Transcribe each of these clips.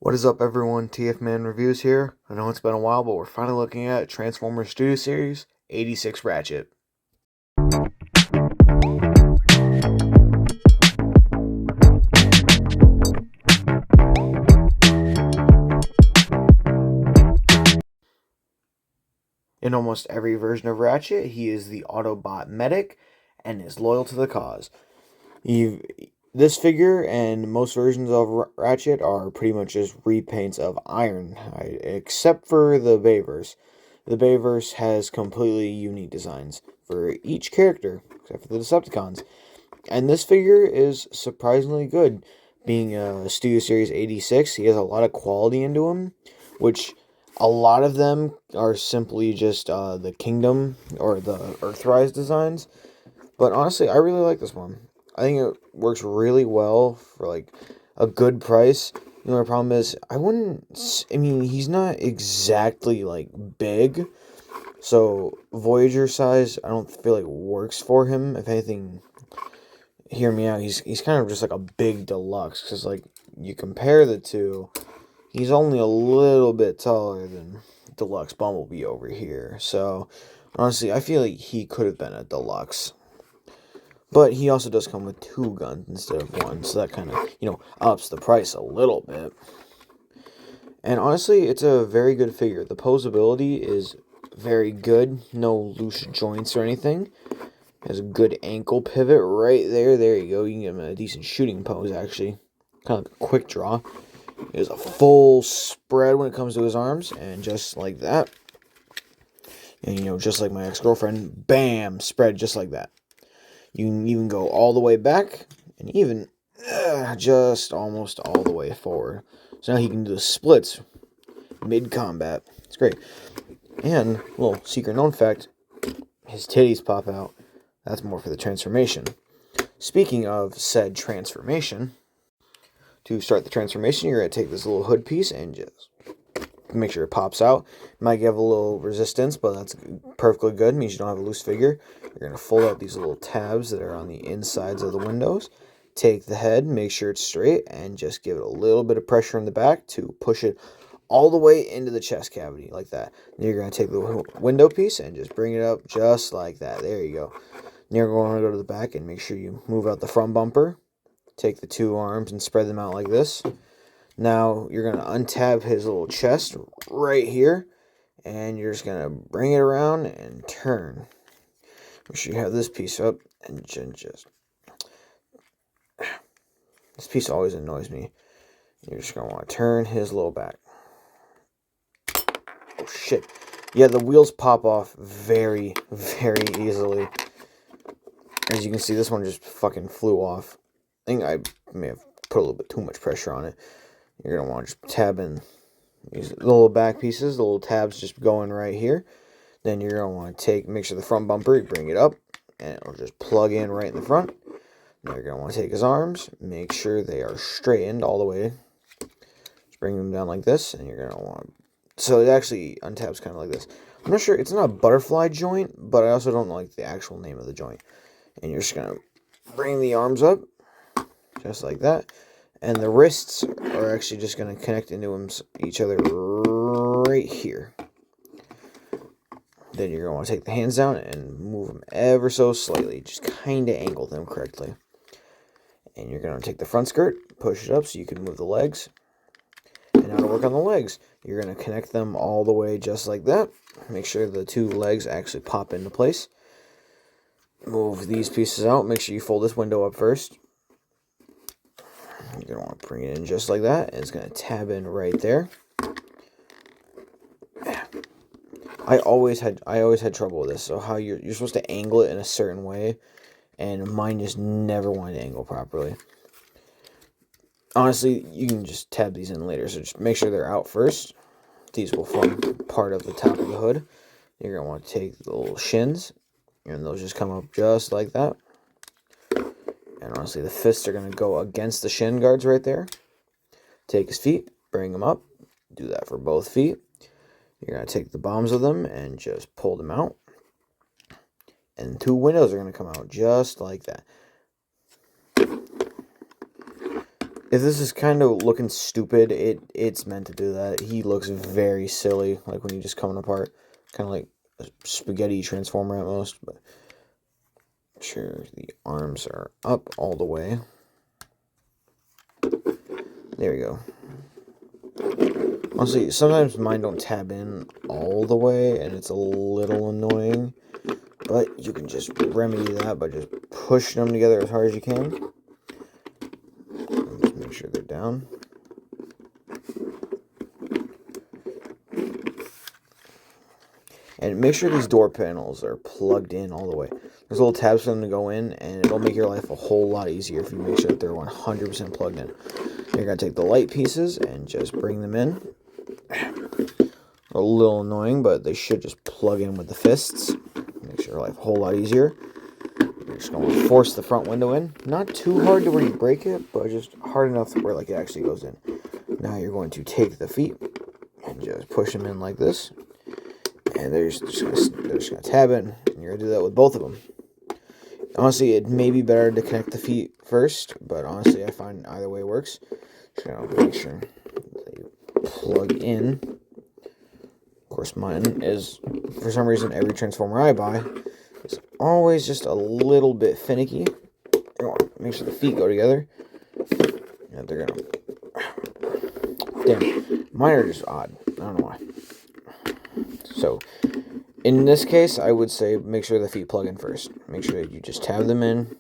What is up, everyone? TF Man Reviews here. I know it's been a while, but we're finally looking at Transformers Studio Series 86 Ratchet. In almost every version of Ratchet, he is the Autobot medic and is loyal to the cause. This figure and most versions of Ratchet are pretty much just repaints of Ironhide, except for the Bayverse. The Bayverse has completely unique designs for each character, except for the Decepticons. And this figure is surprisingly good. Being a Studio Series 86, he has a lot of quality into him, which a lot of them are simply just the Kingdom or the Earthrise designs. But honestly, I really like this one. I think it works really well for like a good price. The only problem is he's not exactly like big. So Voyager size, I don't feel like works for him. If anything, hear me out. He's kind of just like a big deluxe, because like you compare the two, he's only a little bit taller than Deluxe Bumblebee over here. So honestly, I feel like he could have been a deluxe. But he also does come with two guns instead of one, so that kind of, ups the price a little bit. And honestly, it's a very good figure. The posability is very good. No loose joints or anything. Has a good ankle pivot right there. There you go. You can get him in a decent shooting pose, actually. Kind of like a quick draw. He has a full spread when it comes to his arms, and just like that. And, just like my ex-girlfriend, bam, spread just like that. You can even go all the way back, and even just almost all the way forward. So now he can do the splits mid-combat. It's great. And, little secret known fact, his titties pop out. That's more for the transformation. Speaking of said transformation, to start the transformation, you're going to take this little hood piece and just make sure it pops out. Might give a little resistance, but that's perfectly good. It means you don't have a loose figure. You're going to fold out these little tabs that are on the insides of the windows. Take the head, make sure it's straight, and just give it a little bit of pressure in the back to push it all the way into the chest cavity, like that. Then you're going to take the window piece and just bring it up just like that. There you go. Then you're going to go to the back and make sure you move out the front bumper. Take the two arms and spread them out like this. Now you're going to untab his little chest right here, and you're just going to bring it around and turn. Make sure you have this piece up, and just... This piece always annoys me. You're just going to want to turn his little back. Oh, shit. Yeah, the wheels pop off very, very easily. As you can see, this one just fucking flew off. I think I may have put a little bit too much pressure on it. You're going to want to just tab in these little back pieces, the little tabs just going right here. Then you're going to want to make sure the front bumper, you bring it up, and it'll just plug in right in the front. Now you're going to want to take his arms, make sure they are straightened all the way. Just bring them down like this, and you're going to want to... So it actually untabs kind of like this. I'm not sure, it's not a butterfly joint, but I also don't like the actual name of the joint. And you're just going to bring the arms up, just like that. And the wrists are actually just going to connect into each other right here. Then you're going to want to take the hands down and move them ever so slightly. Just kind of angle them correctly. And you're going to take the front skirt, push it up so you can move the legs. And now to work on the legs, you're going to connect them all the way just like that. Make sure the two legs actually pop into place. Move these pieces out. Make sure you fold this window up first. You're going to want to bring it in just like that. And it's going to tab in right there. I always had trouble with this. So how you're supposed to angle it in a certain way, and mine just never wanted to angle properly. Honestly, you can just tab these in later, so just make sure they're out first. These will form part of the top of the hood. You're going to want to take the little shins, and those just come up just like that. And honestly, the fists are going to go against the shin guards right there. Take his feet, bring them up. Do that for both feet. You're going to take the bombs of them and just pull them out. And two windows are going to come out just like that. If this is kind of looking stupid, it's meant to do that. He looks very silly, like when you just coming apart, kind of like a spaghetti transformer at most. But make sure the arms are up all the way. There we go. Honestly, sometimes mine don't tab in all the way, and it's a little annoying. But you can just remedy that by just pushing them together as hard as you can. And just make sure they're down. And make sure these door panels are plugged in all the way. There's little tabs for them to go in, and it'll make your life a whole lot easier if you make sure that they're 100% plugged in. You're going to take the light pieces and just bring them in. A little annoying, but they should just plug in with the fists. Makes your life a whole lot easier. You're just going to force the front window in. Not too hard to where you break it, but just hard enough to where like it actually goes in. Now you're going to take the feet and just push them in like this. And they're just going to tab in. And you're going to do that with both of them. Honestly, it may be better to connect the feet first, but honestly, I find either way works. Just going to make sure that you plug in. Of course, mine is, for some reason, every transformer I buy is always just a little bit finicky. You want to make sure the feet go together. And they're going to... Damn, mine are just odd. I don't know why. So, in this case, I would say make sure the feet plug in first. Make sure that you just tab them in.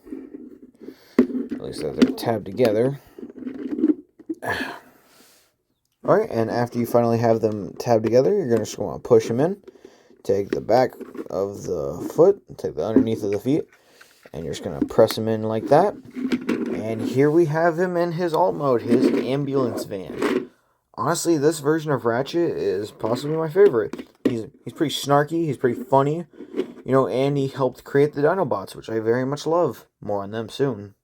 At least that they're tabbed together. Alright, and after you finally have them tabbed together, you're going to just want to push them in. Take the back of the foot, take the underneath of the feet, and you're just going to press them in like that. And here we have him in his alt mode, his ambulance van. Honestly, this version of Ratchet is possibly my favorite. He's pretty snarky, he's pretty funny, you know, and he helped create the Dinobots, which I very much love. More on them soon.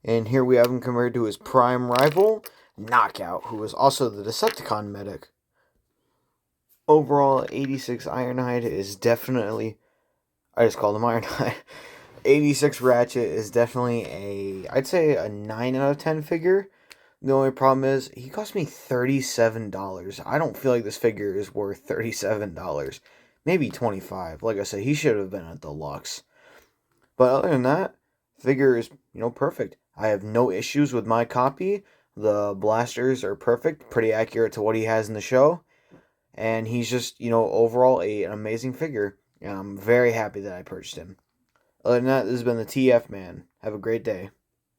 And here we have him compared to his prime rival, Knockout, who was also the Decepticon medic. Overall, 86 Ironhide is definitely... I just called him Ironhide. 86 Ratchet is definitely I'd say a 9 out of 10 figure. The only problem is, he cost me $37. I don't feel like this figure is worth $37. Maybe $25. Like I said, he should have been a deluxe. But other than that, figure is, perfect. I have no issues with my copy. The blasters are perfect, pretty accurate to what he has in the show. And he's just, overall an amazing figure. And I'm very happy that I purchased him. Other than that, this has been the TF Man. Have a great day.